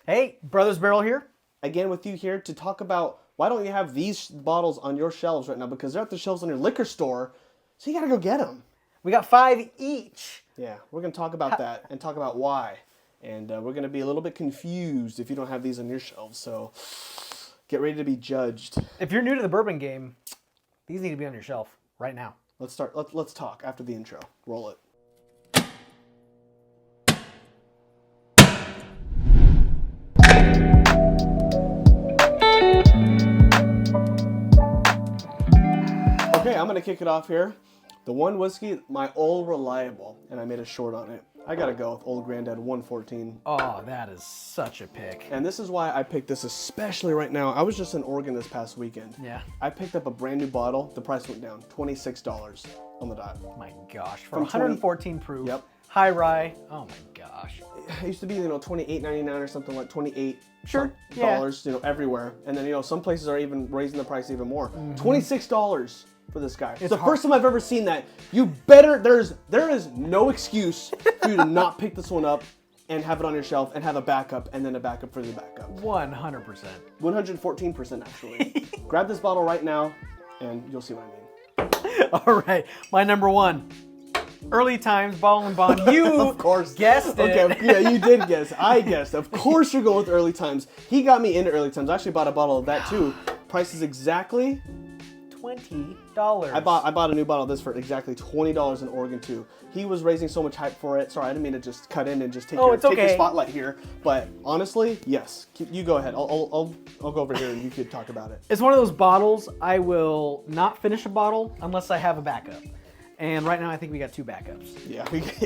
Hey, Brothers Barrel here. Again with you here to talk about why don't you have these bottles on your shelves right now? Because they're at the shelves in your liquor store, so you gotta go get them. We got 5 each. Yeah, we're gonna talk about that and talk about why. And we're gonna be a little bit confused if you don't have these on your shelves, so get ready to be judged. If you're new to the bourbon game, these need to be on your shelf right now. Let's start. Let's talk after the intro. Roll it. Okay, I'm gonna kick it off here. The one whiskey, my Old Reliable, and I made a short on it. I gotta go with Old Grandad 114. Oh, that is such a pick. And this is why I picked this, especially right now. I was just in Oregon this past weekend. Yeah. I picked up a brand new bottle. The price went down, $26 on the dot. My gosh, for From 114 proof. Yep. High rye. Oh my gosh. It used to be, $28.99 or something like $28 Yeah. dollars, everywhere. And then, some places are even raising the price even more. $26 for this guy. It's the first time I've ever seen that. There is no excuse for you to not pick this one up and have it on your shelf and have a backup and then a backup for the backup. 100%. 114% actually. Grab this bottle right now and you'll see what I mean. All right, my number one. Early Times, Bottle and Bond. You of course guessed it. Okay, yeah, you did guess. I guessed. Of course you're going with Early Times. He got me into Early Times. I actually bought a bottle of that too. Price is exactly $20. I bought a new bottle of this for exactly $20 in Oregon too. He was raising so much hype for it. Sorry, I didn't mean to just cut in and just take your spotlight here. But honestly, yes, you go ahead. I'll go over here and you could talk about it. It's one of those bottles I will not finish a bottle unless I have a backup. And right now I think we got 2 backups. Yeah,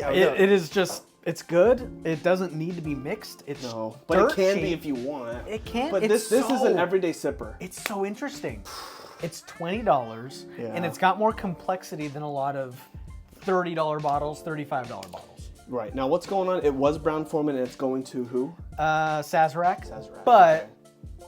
It is just, it's good. It doesn't need to be mixed. It's but it can cheap. be if you want. It can. But this is an everyday sipper. It's so interesting. It's $20 and it's got more complexity than a lot of $30 bottles, $35 bottles. Right. Now what's going on? It was Brown Forman and it's going to who? Sazerac. But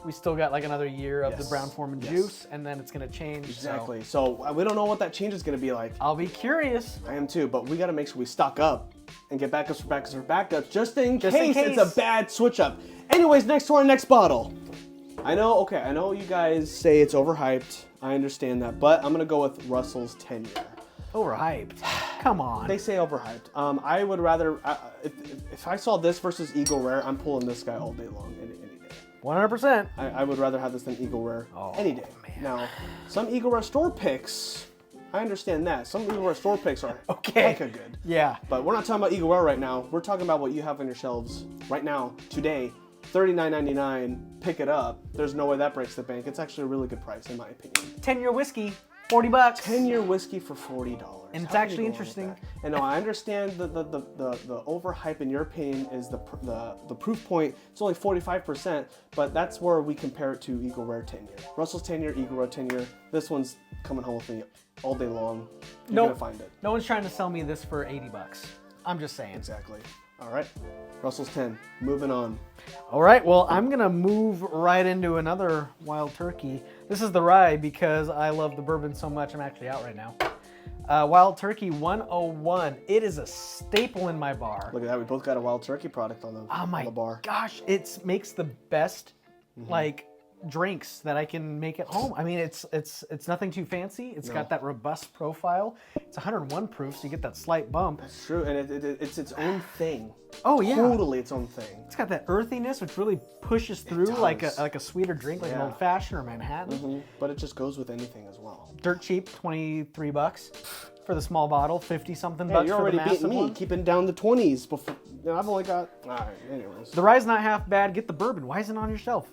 we still got like another year of the Brown Forman juice and then it's going to change. Exactly. So we don't know what that change is going to be like. I'll be curious. I am too, but we got to make sure we stock up and get backups for backups just in case it's a bad switch up. Anyways, next to our next bottle. I know you guys say it's overhyped. I understand that, but I'm going to go with Russel's 10-year. Overhyped? Come on. They say overhyped. I would rather, if I saw this versus Eagle Rare, I'm pulling this guy all day long, any day. 100%. I would rather have this than Eagle Rare any day. Man. Now, some Eagle Rare store picks, I understand that. Some Eagle Rare store picks are hecka good. Yeah. But we're not talking about Eagle Rare right now. We're talking about what you have on your shelves right now, today. $39.99, pick it up. There's no way that breaks the bank. It's actually a really good price in my opinion. 10-year whiskey, $40. 10-year whiskey for $40. And it's actually interesting. And no, I understand the overhype in your opinion is the proof point. It's only 45%, but that's where we compare it to Eagle Rare 10-year. Russell's 10-year, Eagle Rare 10-year. This one's coming home with me all day long. You're gonna find it. No one's trying to sell me this for $80. I'm just saying. Exactly. All right. Russell's 10. Moving on. All right. Well, I'm going to move right into another Wild Turkey. This is the rye because I love the bourbon so much. I'm actually out right now. Wild Turkey 101. It is a staple in my bar. Look at that. We both got a Wild Turkey product on the bar. Oh my gosh. It makes the best, drinks that I can make at home. I mean, it's nothing too fancy. It's got that robust profile. It's 101 proof, so you get that slight bump. That's true, and it's its own thing. Oh yeah, totally its own thing. It's got that earthiness, which really pushes through like a sweeter drink, like an old fashioned or Manhattan. But it just goes with anything as well. Dirt cheap, $23 for the small bottle, 50 something bucks you're for already the massive beating me, one. keeping down the 20s before. I've only got. All right, anyways. The rye's not half bad. Get the bourbon. Why isn't it on your shelf?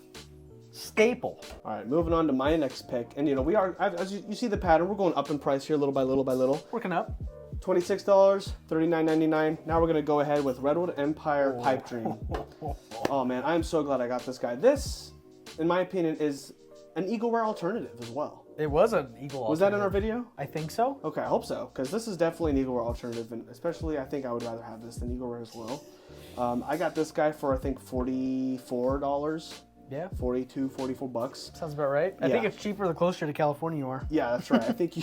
Staple. All right, moving on to my next pick, and we are, as you see the pattern, we're going up in price here, little by little by little. Working up. $26, $39.99. Now we're gonna go ahead with Redwood Empire Pipe Dream. Oh man, I am so glad I got this guy. This, in my opinion, is an Eagle Rare alternative as well. It was an Eagle alternative. Was that in our video? I think so. Okay, I hope so, because this is definitely an Eagle Rare alternative, and especially I think I would rather have this than Eagle Rare as well. I got this guy for I think $44. Yeah. 42, 44 bucks. Sounds about right. I think it's cheaper the closer to California you are. Yeah, that's right. I think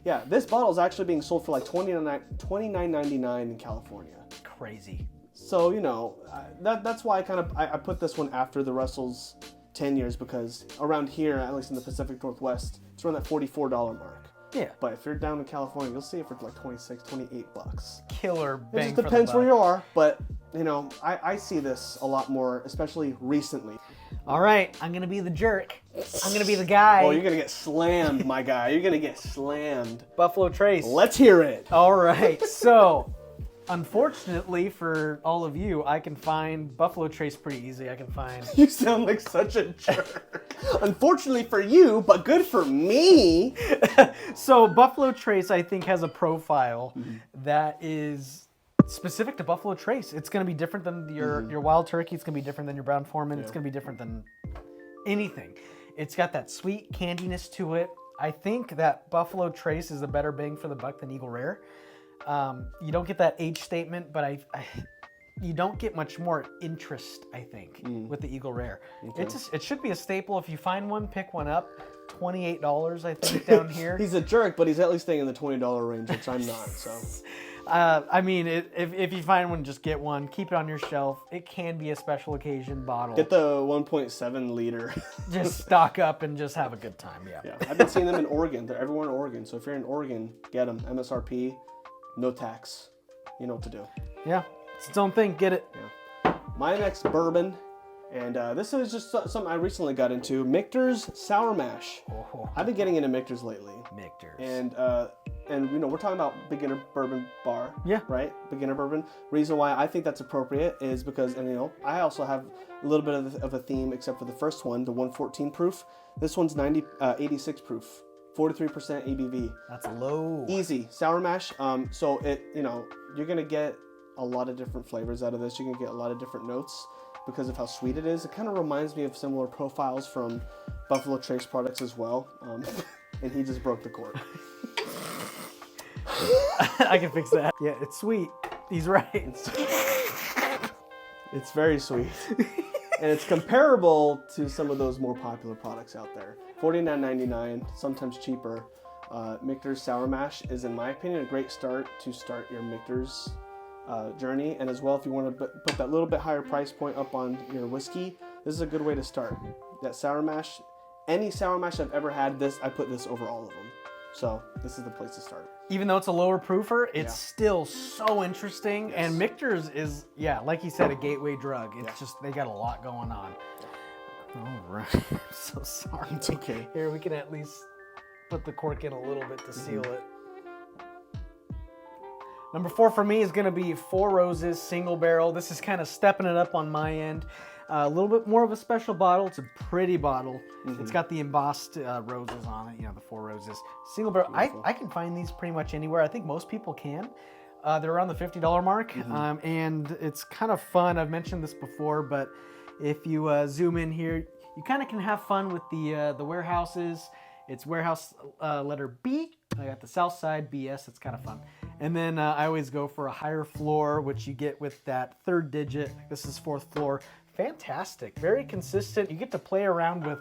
this bottle is actually being sold for like $29.99 in California. Crazy. So, you know, that's why I put this one after the Russel's 10 years, because around here, at least in the Pacific Northwest, it's around that $44 mark. Yeah. But if you're down in California, you'll see it for like 26, 28 bucks. Killer bang. It just depends where you are, but you know, I see this a lot more, especially recently. All right, I'm gonna be the jerk. I'm gonna be the guy. Oh, you're gonna get slammed, my guy. You're gonna get slammed. Buffalo Trace. Let's hear it. All right, so unfortunately for all of you, I can find Buffalo Trace pretty easy. I can find. You sound like such a jerk. Unfortunately for you, but good for me. So Buffalo Trace, I think, has a profile that is specific to Buffalo Trace. It's going to be different than your Wild Turkey. It's going to be different than your Brown Foreman. It's going to be different than anything. It's got that sweet candiness to it. I think that Buffalo Trace is a better bang for the buck than Eagle Rare. You don't get that age statement, but you don't get much more interest, I think, with the Eagle Rare. Okay. It should be a staple. If you find one, pick one up. $28, I think, down here. He's a jerk, but he's at least staying in the $20 range, which I'm not, so. I mean, if you find one, just get one. Keep it on your shelf. It can be a special occasion bottle. Get the 1.7 liter. Just stock up and just have a good time, yeah. I've been seeing them in Oregon. They're everywhere in Oregon. So if you're in Oregon, get them. MSRP, no tax. You know what to do. Yeah, it's its own thing. Get it. Yeah. My next bourbon, and this is just something I recently got into, Michter's Sour Mash. Oh. I've been getting into Michter's lately. Michter's. And you know, we're talking about beginner bourbon bar, yeah, right? Beginner bourbon. Reason why I think that's appropriate is because, and you know, I also have a little bit of a theme, except for the first one, the 114 proof. This one's 86 proof, 43% ABV. That's low. Easy sour mash. So you know, you're gonna get a lot of different flavors out of this. You're gonna get a lot of different notes because of how sweet it is. It kind of reminds me of similar profiles from Buffalo Trace products as well. And he just broke the cork. I can fix that. Yeah, it's sweet. He's right. It's very sweet. And it's comparable to some of those more popular products out there. $49.99, sometimes cheaper. Michter's Sour Mash is, in my opinion, a great start to start your Michter's journey. And as well, if you want to put that little bit higher price point up on your whiskey, this is a good way to start. That Sour Mash, any Sour Mash I've ever had, I put this over all of them. So this is the place to start. Even though it's a lower proofer, it's still so interesting. Yes. And Michter's is, like you said, a gateway drug. It's just, they got a lot going on. All right. I'm so sorry. It's okay. Here, we can at least put the cork in a little bit to seal it. Number 4 for me is going to be Four Roses single barrel. This is kind of stepping it up on my end. A little bit more of a special bottle. It's a pretty bottle. It's got the embossed roses on it, you know, the 4 roses. Single barrel. I can find these pretty much anywhere. I think most people can. They're around the $50 mark, and it's kind of fun. I've mentioned this before, but if you zoom in here, you kind of can have fun with the warehouses. It's warehouse letter B. I got the south side, BS. It's kind of fun. And then I always go for a higher floor, which you get with that 3rd digit. This is 4th floor. Fantastic, very consistent. You get to play around with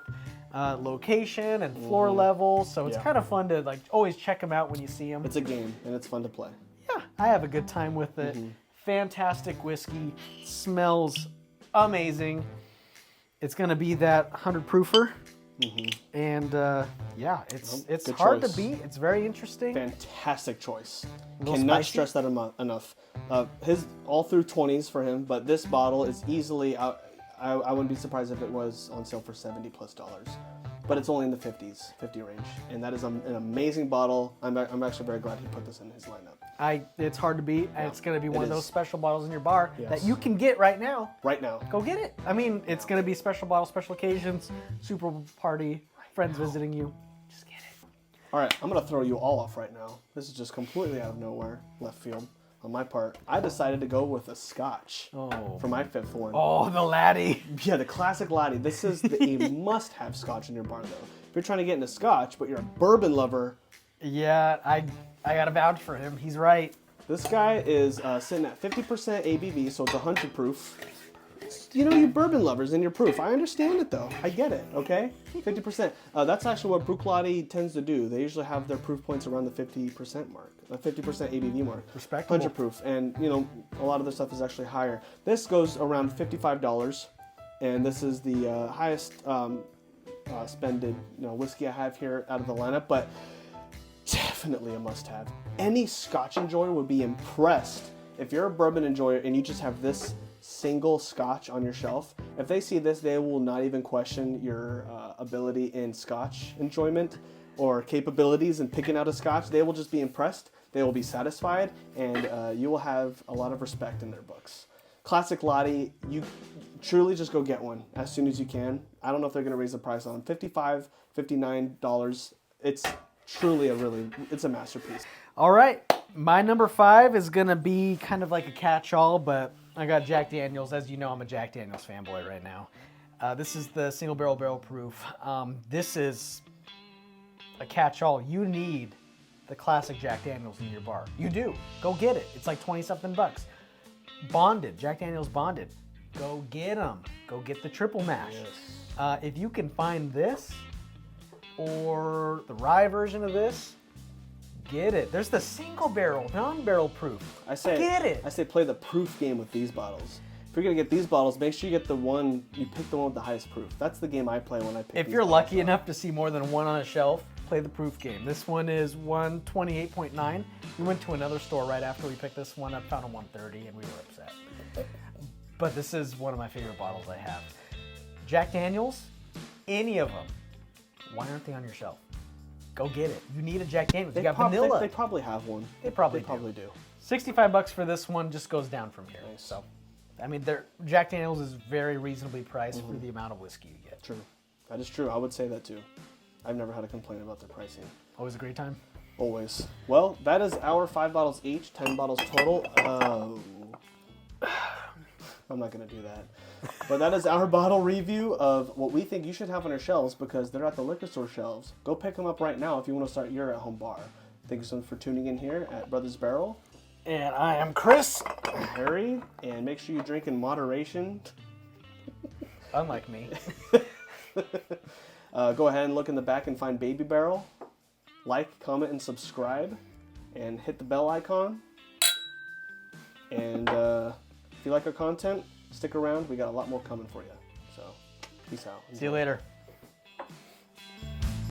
location and floor level, so it's kind of fun to like always check them out when you see them. It's a game and it's fun to play. Yeah, I have a good time with it. Fantastic whiskey, smells amazing. It's gonna be that 100 proofer, and it's hard to beat. It's very interesting. Fantastic choice. Cannot stress that enough. His all through 20s for him, but this bottle is easily out. I wouldn't be surprised if it was on sale for $70+. But it's only in the 50 range, and that is an amazing bottle. I'm actually very glad he put this in his lineup. It's hard to beat. Yeah, it's going to be one of those special bottles in your bar that you can get right now. Right now. Go get it. I mean, it's going to be special bottle, special occasions, Super Bowl party, friends visiting you. Just get it. All right, I'm going to throw you all off right now. This is just completely out of nowhere, left field. On my part, I decided to go with a Scotch for my 5th one. Oh, the Laddie. Yeah, the Classic Laddie. This is a must-have Scotch in your bar, though. If you're trying to get into Scotch, but you're a bourbon lover. Yeah, I got to vouch for him. He's right. This guy is sitting at 50% ABV, so it's 100 proof. You know, you bourbon lovers and your proof. I understand it though. I get it. Okay, 50%. That's actually what Bruichladdich tends to do. They usually have their proof points around the 50% mark, the 50% ABV mark. Respectable. 100 proof, and you know, a lot of their stuff is actually higher. This goes around $55, and this is the highest spended whiskey I have here out of the lineup, but definitely a must-have. Any Scotch enjoyer would be impressed if you're a bourbon enjoyer and you just have this single Scotch on your shelf. If they see this, they will not even question your ability in Scotch enjoyment or capabilities in picking out a Scotch. They will just be impressed. They will be satisfied, and you will have a lot of respect in their books. Classic Laddie, you truly just go get one as soon as you can. I don't know if they're going to raise the price on them. $55, $59. It's truly it's a masterpiece. All right, my number 5 is gonna be kind of like a catch-all, but I got Jack Daniels. As you know, I'm a Jack Daniels fanboy right now. This is the single barrel proof. This is a catch-all. You need the classic Jack Daniels in your bar. You do. Go get it. It's like 20-something bucks. Bonded, Jack Daniels Bonded. Go get them. Go get the triple mash. Yes. If you can find this or the rye version of this, get it. There's the single barrel, non-barrel proof. Get it. I say play the proof game with these bottles. If you're gonna get these bottles, make sure you get you pick the one with the highest proof. That's the game I play when I pick. If you're lucky enough to see more than one on a shelf, play the proof game. This one is 128.9. We went to another store right after we picked this one up, found a 130, and we were upset. But this is one of my favorite bottles I have. Jack Daniels, any of them, why aren't they on your shelf? Go get it. You need a Jack Daniels. You got vanilla. They probably have one. They probably do. $65 for this one just goes down from here. Nice. So, I mean, Jack Daniels is very reasonably priced for the amount of whiskey you get. True. That is true. I would say that too. I've never had a complaint about their pricing. Always a great time. Always. Well, that is our 5 bottles each, 10 bottles total. I'm not going to do that. But that is our bottle review of what we think you should have on your shelves, because they're at the liquor store shelves. Go pick them up right now if you want to start your at-home bar. Thank you so much for tuning in here at Brothers Barrel. And I am Chris. I'm Harry. And make sure you drink in moderation. Unlike me. Go ahead and look in the back and find Baby Barrel. Like, comment, and subscribe. And hit the bell icon. And if you like our content, stick around. We got a lot more coming for you. So, peace out. See you later.